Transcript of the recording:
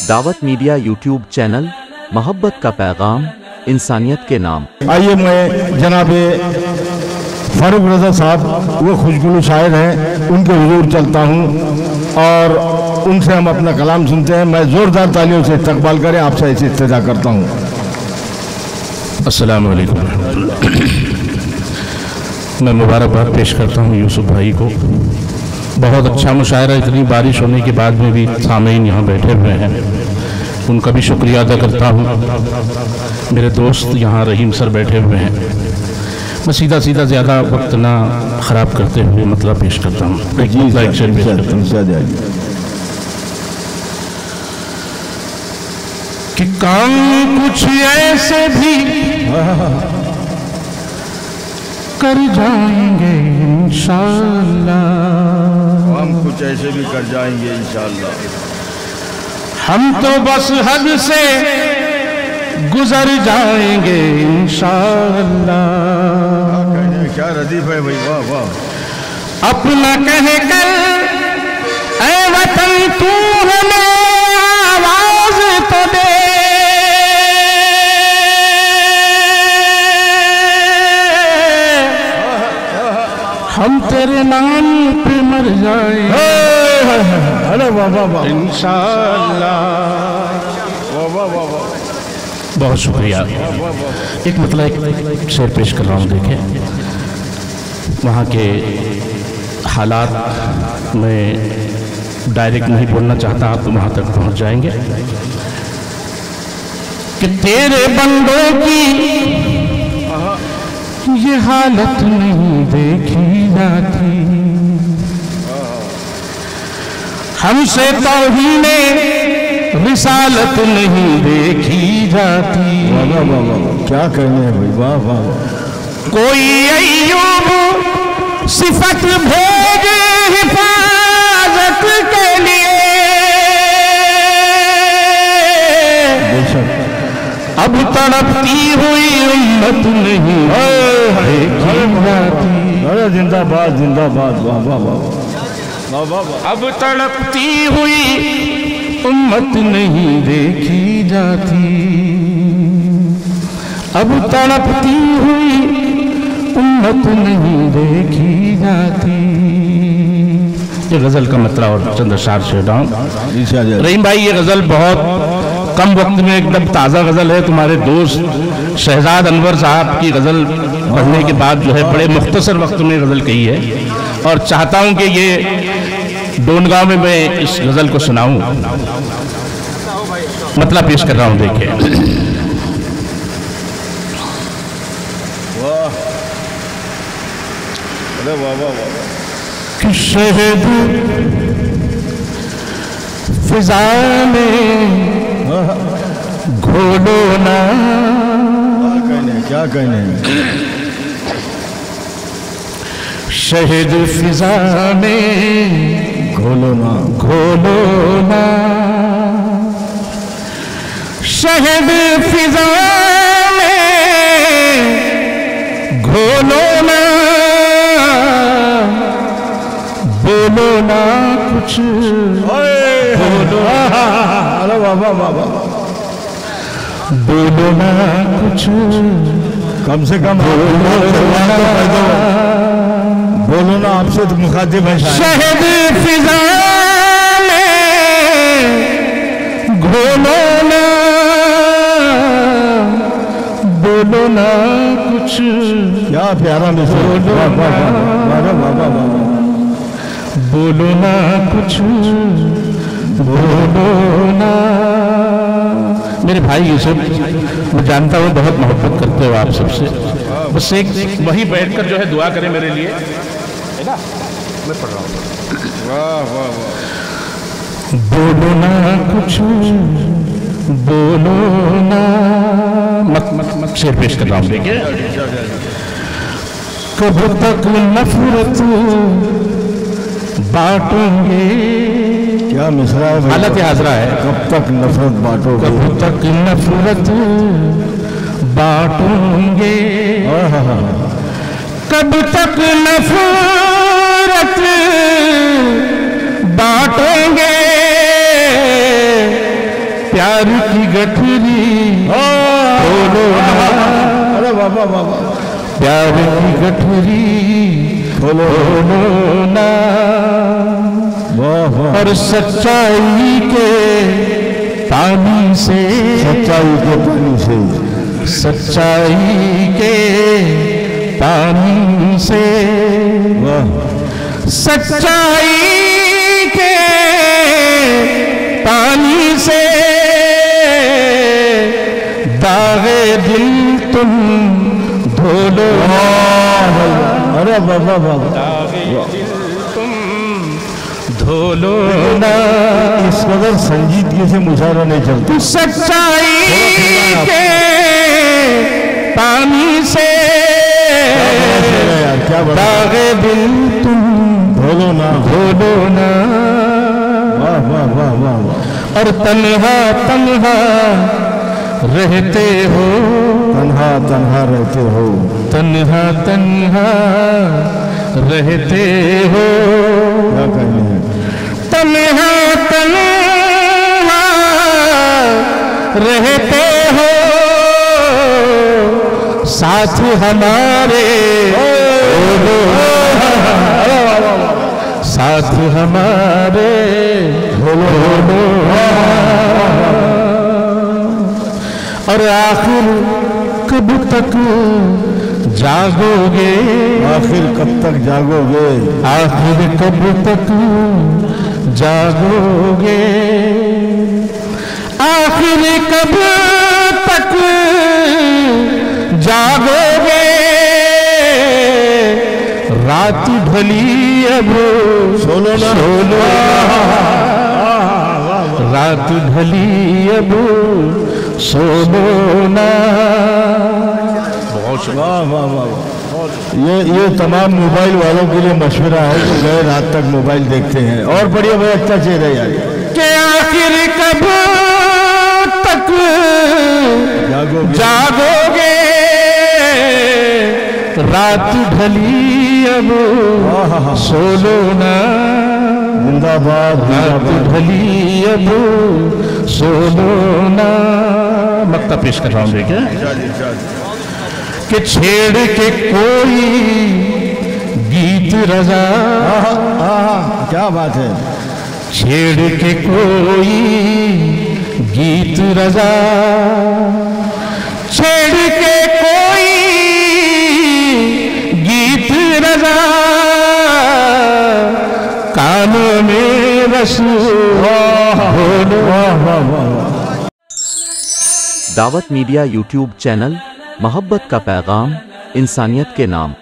दावत media YouTube channel, मोहब्बत का पैगाम, इंसानियत के नाम। आइए मैं जनाब फारूक रज़ा साहब, वो खुशगुलू शायर हैं, उनके हुजूर चलता हूँ और उनसे हम अपना कलाम सुनते हैं। मैं ज़ोरदार तालियों से इस्तकबाल करें, आपसे ऐसी इस्तजा करता हूँ। अस्सलाम वालेकुम। मैं मुबारकबाद पेश करता हूँ यूसुफ भाई को। बहुत अच्छा मुशायरा, इतनी बारिश होने के बाद में भी सामीन यहाँ बैठे हुए हैं, उनका भी शुक्रिया अदा करता हूँ। मेरे दोस्त यहाँ रहीम सर बैठे हुए हैं। मैं सीधा सीधा ज़्यादा वक्त ना ख़राब करते हुए मतलब पेश करता हूँ। कि काम कुछ ऐसे भी कर जाएंगे इंशाअल्लाह, हम कुछ ऐसे भी कर जाएंगे इंशाअल्लाह। हम तो बस हद से गुजर जाएंगे इंशाअल्लाह। क्या रदीफ है भाई, वाह वाह। अपना कह कर ऐ वतन तू हमें आवाज तो दे, हम तेरे नाम पे मर जाए। अरे वाह वाह वाह, इंशाअल्लाह। वाह वाह वाह वाह। बहुत शुक्रिया। एक मतलब एक शेर पेश कर रहा हूँ। देखें, वहाँ के हालात में डायरेक्ट नहीं बोलना चाहता, आप तो वहाँ तक पहुँच जाएंगे। कि तेरे बंदों की ये हालत नहीं देखी जाती, हमसे तौहीने रिसालत नहीं देखी जाती। वाह वाह वाह, क्या कहने हैं भाई, वाह वाह। कोई अय्यूब सिफत भेजे हिफाजत के लिए, अब तड़पती हुई उम्मत नहीं देखी जाती। अरे जिंदाबाद जिंदाबाद, वाह वाह वाह वाह वाह। अब तड़पती हुई उम्मत नहीं देखी जाती, अब तड़पती हुई उम्मत नहीं देखी जाती। ये गज़ल का मतलब और चंद अशार शेर हूँ। रहीम भाई, ये गज़ल बहुत कम वक्त में एकदम ताज़ा गज़ल है। तुम्हारे दोस्त शहजाद अनवर साहब की गज़ल पढ़ने के बाद जो है बड़े मुख्तसर वक्त में गज़ल कही है, और चाहता हूँ कि ये डोनगांव में मैं इस गज़ल को सुनाऊँ। मतलब पेश कर रहा हूँ, देखिए। वाह, अरे वाह वाह वाह। कि शहद फिजा में घोलो ना, क्या कहने हैं। शहद फिजा में घोलो ना, घोलो ना, शहद फिजा में घोलो ना, बोलो ना कुछ, बोलो, अरे वाह वाह वाह वाह। बोलो ना कुछ, कम से कम बोलो ना, आपसे तो मुखातिब है। शहद फिजा में घोलो ना, बोलो ना कुछ, क्या प्यारा मिसाल। बोलो ना कुछ, बोलो ना। मेरे भाई ये सब मैं जानता हूँ बहुत मोहब्बत करते हो आप सबसे, बस एक वहीं बैठकर जो है दुआ करें मेरे लिए, है ना। मैं पढ़ रहा हूँ। वाह वाह वाह। बोलो ना कुछ, बोलो ना, मत मत मत शेर पेश कर रहा हूँ, देखिए। कब तक नफरत बांटोगे, क्या मिसरा है, हालत हाजरा है। कब तक नफरत बांटोगे, कब तक नफरत बांटोगे, कब तक नफरत बांटोगे, प्यार की गठरी खोलो ना, अरे बाबा बाबा, प्यार की गठरी खोलो ना, वाह वाह, और सच्चाई के पानी से, सच्चाई के पानी से, सच्चाई के पानी से, वाह, सच्चाई के पानी से दागे दिल तुम धो लो। अरे बाबा बाबा, दागे दिल तुम धो लो ना, इस कदर संजीदगी से मुशायरा नहीं चलता। सच्चाई के पानी से क्या दागे दिल तुम धोलो ना, धो ना, वाह वाह वाह वाह वाह, और तन्हा तन्हा रहते हो, तन्हा तन्हा रहते हो, तन्हा तन्हा रहते हो, क्या कहने हैं, तन्हा तन्हा रहते हो, साथ हमारे बोलो, साथ हमारे बोलो, और आखिर कब तक जागोगे, आखिर कब तक जागोगे, आखिर कब तक जागोगे, आखिर कब तक जागोगे, रात ढली अब सोलो ना, सोलो, रात ढली अब सोलो ना। वाह वाह वाह वाह, ये तमाम मोबाइल वालों के लिए मशवरा है जो गए रात तक मोबाइल देखते हैं। और बढ़िया भाई, अच्छा चेहरा यार, कि आखिर कब तक जागोगे, जागोगे, रात ढली अब सोलो ना, जिंदाबाद रात जिंदाबाद, ढली अब सोलो ना। मक्ता पेश कर रहा हूँ देखिए कि छेड़ के कोई गीत रजा, क्या बात है, छेड़ के कोई गीत रजा, छेड़ के कोई गीत रजा, कानों में रस घोलो। दावत मीडिया यूट्यूब चैनल, मोहब्बत का पैगाम, इंसानियत के नाम।